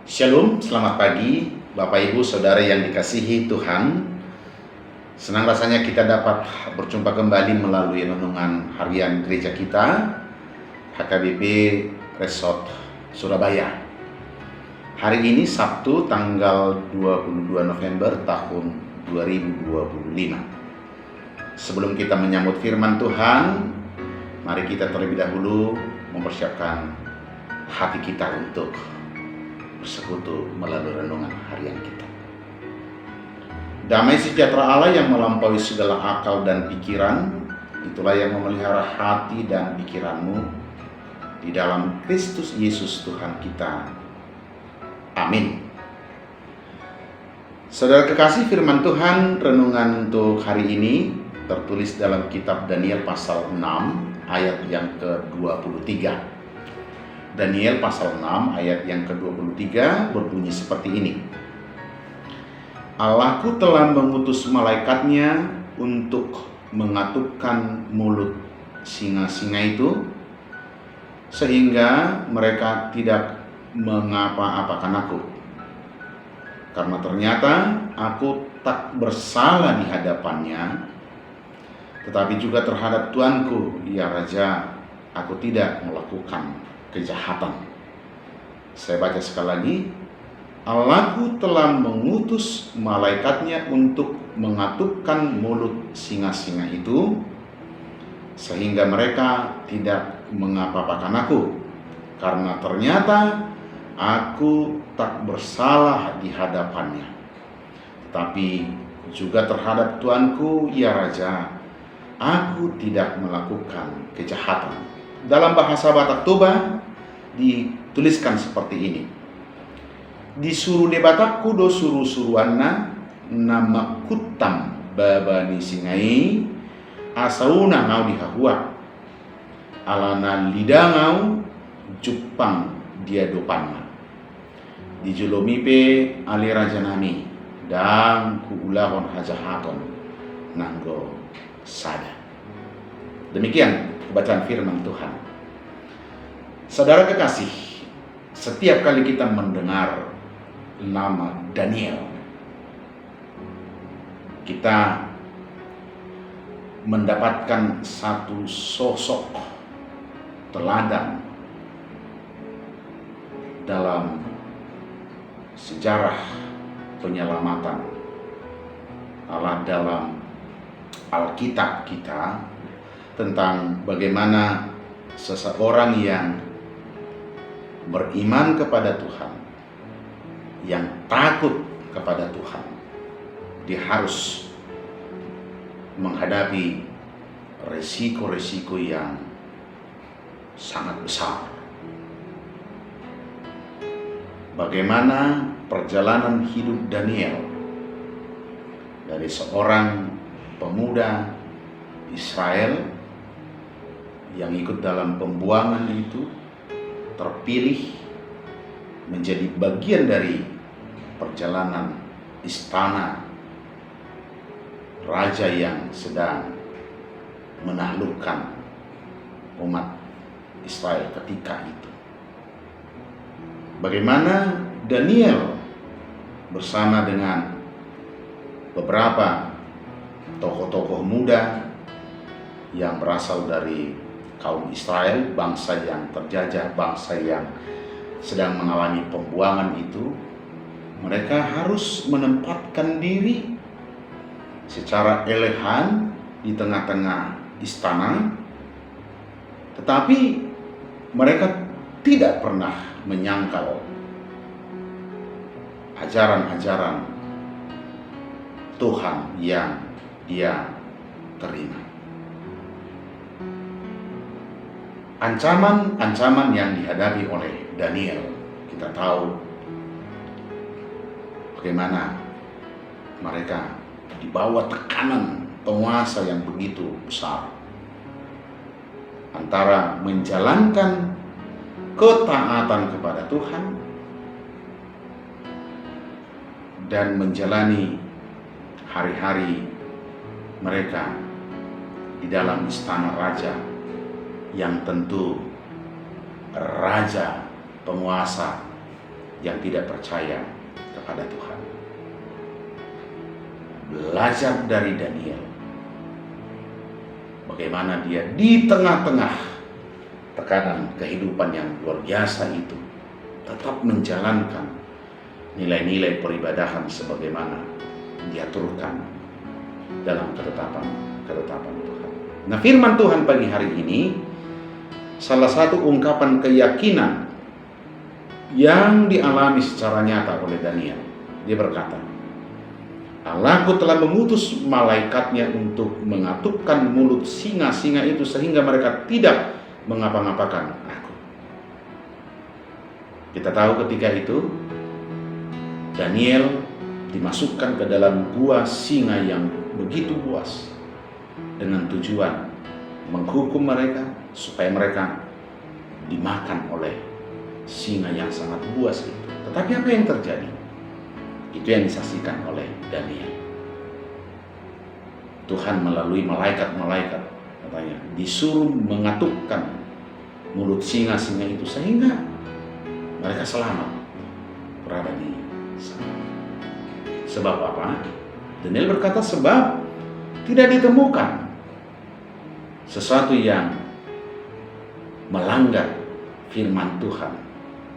Shalom, selamat pagi Bapak Ibu Saudara yang dikasihi Tuhan. Senang rasanya kita dapat berjumpa kembali melalui renungan harian gereja kita, HKBP Resort Surabaya. Hari ini Sabtu tanggal 22 November tahun 2025. Sebelum kita menyambut firman Tuhan, mari kita terlebih dahulu mempersiapkan hati kita untuk bersekutu melalui renungan harian kita. Damai sejahtera Allah yang melampaui segala akal dan pikiran, itulah yang memelihara hati dan pikiranmu di dalam Kristus Yesus Tuhan kita. Amin. Saudara kekasih, firman Tuhan renungan untuk hari ini tertulis dalam kitab Daniel pasal 6 ayat yang ke-23. Daniel pasal 6 ayat yang ke-23 berbunyi seperti ini. Allahku telah mengutus malaikatnya untuk mengatupkan mulut singa-singa itu, sehingga mereka tidak mengapa-apakan aku. Karena ternyata aku tak bersalah di hadapannya, tetapi juga terhadap Tuanku, ya Raja, aku tidak melakukan kejahatan. Saya baca sekali lagi. Allahku telah mengutus malaikatnya untuk mengatupkan mulut singa-singa itu, sehingga mereka tidak mengapa-apakan aku. Karena ternyata aku tak bersalah di hadapannya, tetapi juga terhadap Tuanku, ya Raja, aku tidak melakukan kejahatan. Dalam bahasa Batak Toba dituliskan seperti ini. Disuruh de Batakku do suruh-suruanna nama kutam babani singai asauna ngau dihahua alana lidangau jupang dia dopanna dijulomipe ali rajanami dan kuulahon hajahaton nanggo sada. Demikian bacaan firman Tuhan. Saudara kekasih, setiap kali kita mendengar nama Daniel, kita mendapatkan satu sosok teladan dalam sejarah penyelamatan Allah dalam Alkitab kita, tentang bagaimana seseorang yang beriman kepada Tuhan, yang takut kepada Tuhan, dia harus menghadapi resiko-resiko yang sangat besar. Bagaimana perjalanan hidup Daniel dari seorang pemuda Israel yang ikut dalam pembuangan itu, terpilih menjadi bagian dari perjalanan istana raja yang sedang menaklukkan umat Israel ketika itu. Bagaimana Daniel bersama dengan beberapa tokoh-tokoh muda yang berasal dari kaum Israel, bangsa yang terjajah, bangsa yang sedang mengalami pembuangan itu, mereka harus menempatkan diri secara elegan di tengah-tengah istana, tetapi mereka tidak pernah menyangkal ajaran-ajaran Tuhan yang dia terima. Ancaman-ancaman yang dihadapi oleh Daniel, kita tahu bagaimana mereka di bawah tekanan penguasa yang begitu besar, antara menjalankan ketaatan kepada Tuhan dan menjalani hari-hari mereka di dalam istana raja, yang tentu raja penguasa yang tidak percaya kepada Tuhan. Belajar dari Daniel, bagaimana dia di tengah-tengah tekanan kehidupan yang luar biasa itu tetap menjalankan nilai-nilai peribadahan sebagaimana diaturkan dalam ketetapan Tuhan. Nah, firman Tuhan pagi hari ini salah satu ungkapan keyakinan yang dialami secara nyata oleh Daniel. Dia berkata, Allahku telah mengutus malaikatnya untuk mengatupkan mulut singa-singa itu sehingga mereka tidak mengapa-ngapakan aku. Kita tahu ketika itu Daniel dimasukkan ke dalam gua singa yang begitu luas dengan tujuan menghukum mereka supaya mereka dimakan oleh singa yang sangat buas itu. Tetapi apa yang terjadi? Itu yang disaksikan oleh Daniel. Tuhan melalui malaikat-malaikat katanya disuruh mengatupkan mulut singa-singa itu sehingga mereka selamat berada di sana. Sebab apa? Daniel berkata sebab tidak ditemukan sesuatu yang melanggar firman Tuhan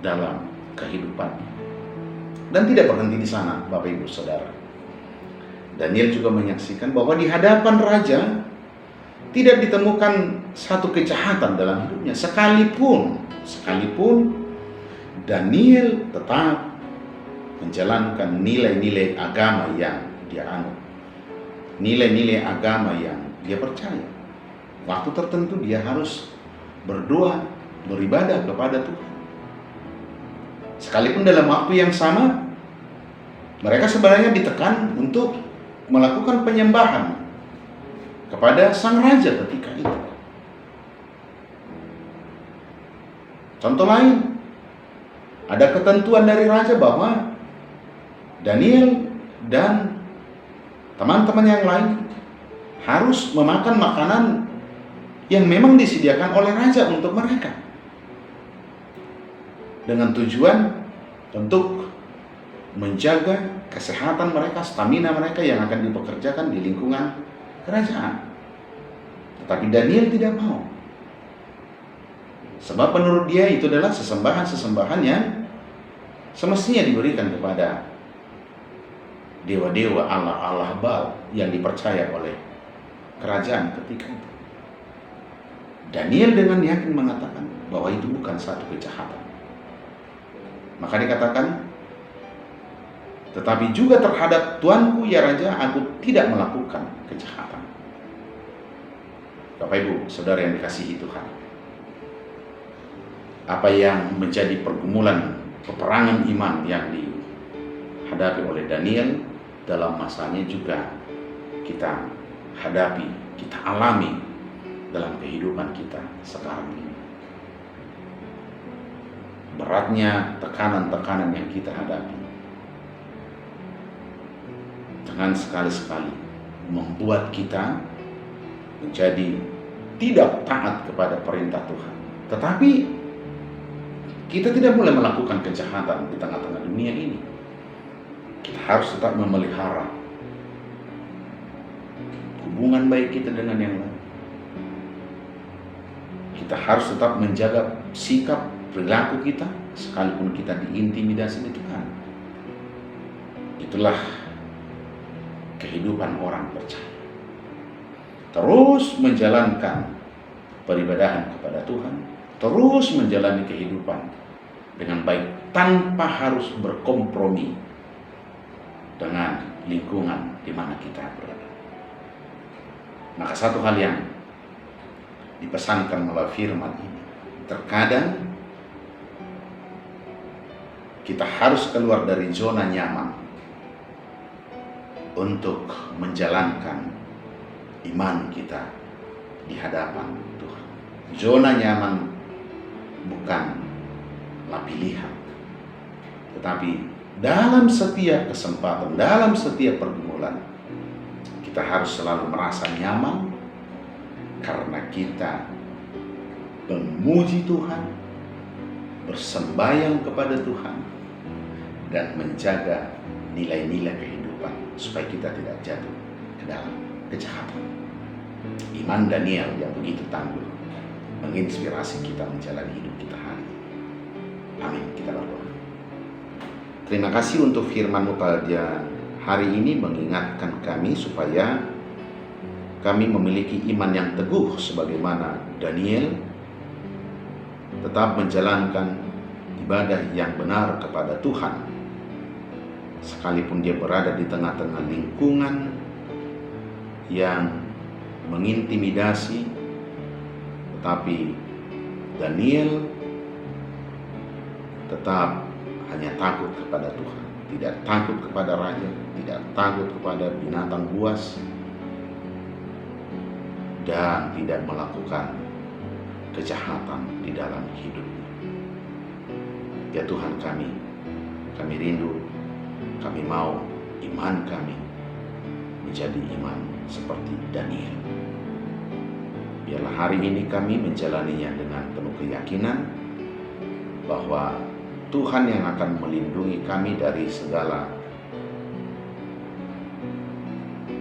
dalam kehidupannya. Dan tidak berhenti di sana, Bapak Ibu Saudara. Daniel juga menyaksikan bahwa di hadapan raja tidak ditemukan satu kejahatan dalam hidupnya. Sekalipun Daniel tetap menjalankan nilai-nilai agama yang dia anut, nilai-nilai agama yang dia percaya. Waktu tertentu dia harus berdoa, beribadah kepada Tuhan. Sekalipun dalam waktu yang sama mereka sebenarnya ditekan untuk melakukan penyembahan kepada sang raja ketika itu. Contoh lain, ada ketentuan dari raja bahwa Daniel dan teman-teman yang lain harus memakan makanan yang memang disediakan oleh raja untuk mereka, dengan tujuan untuk menjaga kesehatan mereka, stamina mereka yang akan dipekerjakan di lingkungan kerajaan. Tetapi Daniel tidak mau. Sebab menurut dia itu adalah sesembahan-sesembahan yang semestinya diberikan kepada dewa-dewa, Allah-Allah Baal yang dipercaya oleh kerajaan ketika itu. Daniel dengan yakin mengatakan bahwa itu bukan satu kejahatan. Maka dikatakan, tetapi juga terhadap tuanku ya raja, aku tidak melakukan kejahatan. Bapak Ibu Saudara yang dikasihi Tuhan, apa yang menjadi pergumulan peperangan iman yang dihadapi oleh Daniel dalam masanya juga kita hadapi, kita alami dalam kehidupan kita sekarang ini. Beratnya tekanan-tekanan yang kita hadapi dengan sekali-sekali membuat kita menjadi tidak taat kepada perintah Tuhan. Tetapi kita tidak boleh melakukan kejahatan di tengah-tengah dunia ini. Kita harus tetap memelihara hubungan baik kita dengan yang lain. Kita harus tetap menjaga sikap perilaku kita sekalipun kita diintimidasi di Tuhan. Itulah kehidupan orang percaya. Terus menjalankan peribadahan kepada Tuhan, terus menjalani kehidupan dengan baik tanpa harus berkompromi dengan lingkungan di mana kita berada. Maka satu hal yang dipesankan melalui firman ini, terkadang kita harus keluar dari zona nyaman untuk menjalankan iman kita di hadapan Tuhan. Zona nyaman bukanlah pilihan, tetapi dalam setiap kesempatan, dalam setiap pergumulan, kita harus selalu merasa nyaman karena kita memuji Tuhan, bersembahyang kepada Tuhan, dan menjaga nilai-nilai kehidupan supaya kita tidak jatuh ke dalam kejahatan. Iman Daniel yang begitu tangguh menginspirasi kita menjalani hidup kita hari ini. Amin. Kita berdoa. Terima kasih untuk firman-Mu pada hari ini mengingatkan kami supaya kami memiliki iman yang teguh sebagaimana Daniel tetap menjalankan ibadah yang benar kepada Tuhan. Sekalipun dia berada di tengah-tengah lingkungan yang mengintimidasi, tetapi Daniel tetap hanya takut kepada Tuhan, tidak takut kepada raja, tidak takut kepada binatang buas, dan tidak melakukan kejahatan di dalam hidupnya. Ya Tuhan kami rindu, kami mau iman kami menjadi iman seperti Daniel. Biarlah hari ini kami menjalaninya dengan penuh keyakinan bahwa Tuhan yang akan melindungi kami dari segala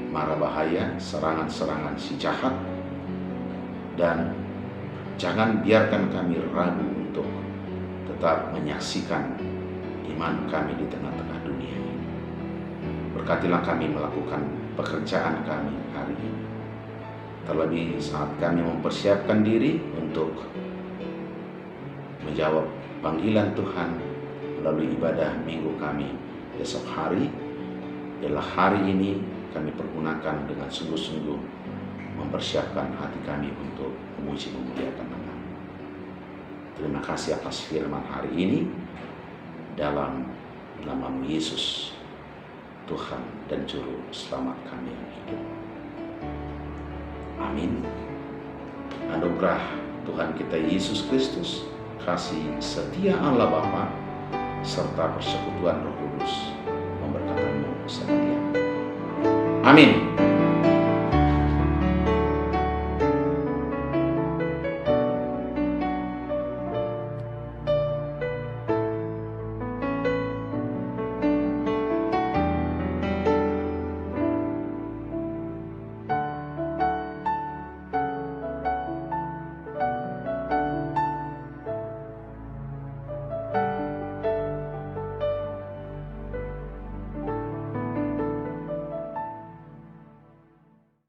mara bahaya, serangan-serangan si jahat, dan jangan biarkan kami ragu untuk tetap menyaksikan iman kami di tengah-tengah dunia ini. Berkatilah kami melakukan pekerjaan kami hari ini, terlebih saat kami mempersiapkan diri untuk menjawab panggilan Tuhan melalui ibadah minggu kami besok hari. Adalah hari ini kami pergunakan dengan sungguh-sungguh mempersiapkan hati kami untuk memuji memuliakan nama. Terima kasih atas firman hari ini, dalam nama-Mu Yesus, Tuhan dan Juru Selamat kami yang hidup. Amin. Anugerah Tuhan kita Yesus Kristus, kasih setia Allah Bapa, serta persekutuan Roh Kudus memberkatimu sekalian. Amin.